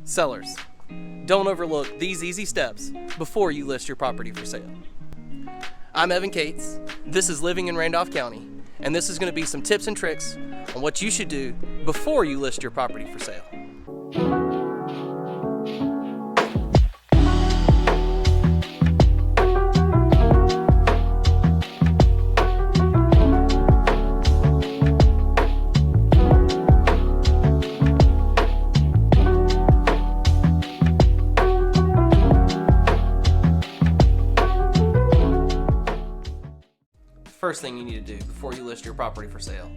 Sellers, don't overlook these easy steps before you list your property for sale. I'm Evan.Cates, this is Living in Randolph County, and this is going to be some tips and tricks on what you should do before you list your property for sale. First thing you need to do before you list your property for sale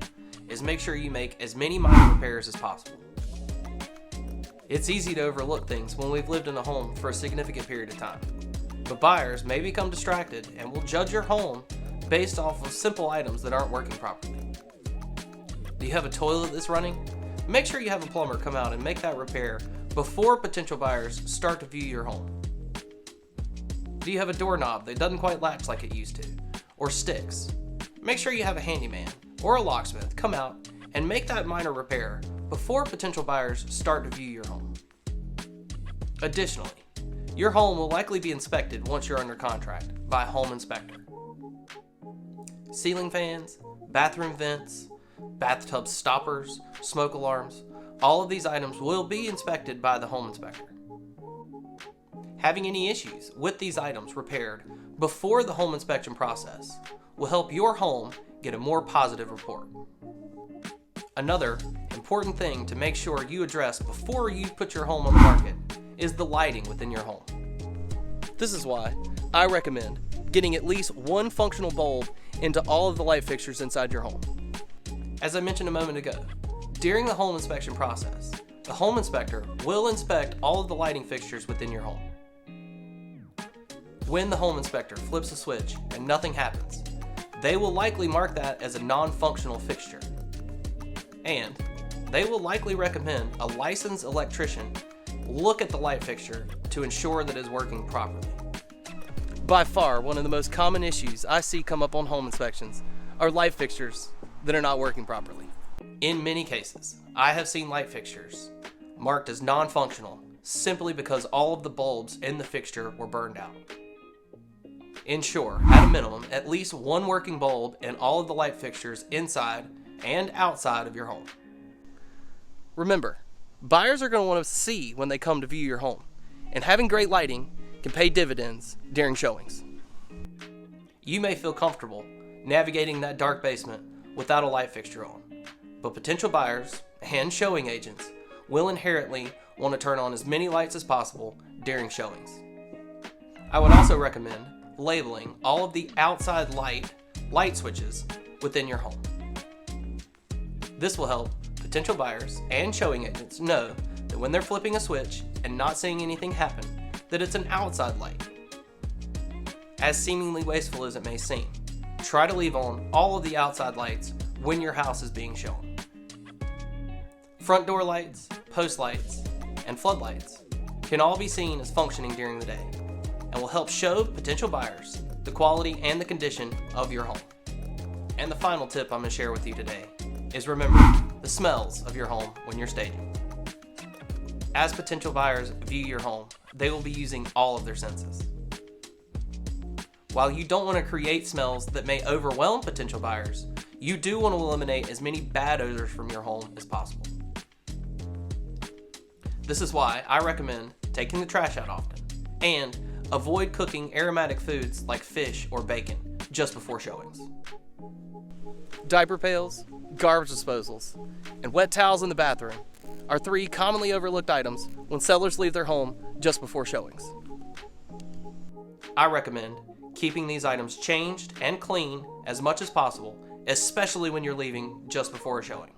is make sure you make as many minor repairs as possible. It's easy to overlook things when we've lived in a home for a significant period of time, but buyers may become distracted and will judge your home based off of simple items that aren't working properly. Do you have a toilet that's running? Make sure you have a plumber come out and make that repair before potential buyers start to view your home. Do you have a doorknob that doesn't quite latch like it used to, or sticks? Make sure you have a handyman or a locksmith come out and make that minor repair before potential buyers start to view your home. Additionally, your home will likely be inspected once you're under contract by a home inspector. Ceiling fans, bathroom vents, bathtub stoppers, smoke alarms, all of these items will be inspected by the home inspector. Having any issues with these items repaired before the home inspection process will help your home get a more positive report. Another important thing to make sure you address before you put your home on the market is the lighting within your home. This is why I recommend getting at least one functional bulb into all of the light fixtures inside your home. As I mentioned a moment ago, during the home inspection process, the home inspector will inspect all of the lighting fixtures within your home. When the home inspector flips a switch and nothing happens, they will likely mark that as a non-functional fixture. And they will likely recommend a licensed electrician look at the light fixture to ensure that it is working properly. By far, one of the most common issues I see come up on home inspections are light fixtures that are not working properly. In many cases, I have seen light fixtures marked as non-functional simply because all of the bulbs in the fixture were burned out. Ensure, at a minimum, at least one working bulb in all of the light fixtures inside and outside of your home. Remember, buyers are going to want to see when they come to view your home, and having great lighting can pay dividends during showings. You may feel comfortable navigating that dark basement without a light fixture on, but potential buyers and showing agents will inherently want to turn on as many lights as possible during showings. I would also recommend labeling all of the outside light switches within your home. This will help potential buyers and showing agents know that when they're flipping a switch and not seeing anything happen, that it's an outside light. As seemingly wasteful as it may seem, try to leave on all of the outside lights when your house is being shown. Front door lights, post lights, and floodlights can all be seen as functioning during the day and will help show potential buyers the quality and the condition of your home. And the final tip I'm going to share with you today is remember the smells of your home when you're staging. As potential buyers view your home, they will be using all of their senses. While you don't want to create smells that may overwhelm potential buyers, you do want to eliminate as many bad odors from your home as possible. This is why I recommend taking the trash out often and avoid cooking aromatic foods like fish or bacon just before showings. Diaper pails, garbage disposals, and wet towels in the bathroom are 3 commonly overlooked items when sellers leave their home just before showings. I recommend keeping these items changed and clean as much as possible, especially when you're leaving just before a showing.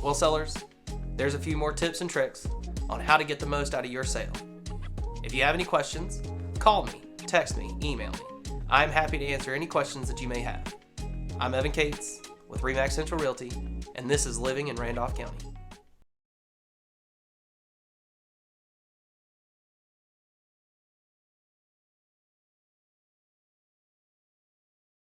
Well, sellers, there's a few more tips and tricks on how to get the most out of your sale. If you have any questions, call me, text me, email me. I'm happy to answer any questions that you may have. I'm Evan.Cates with Remax Central Realty, and this is Living in Randolph County.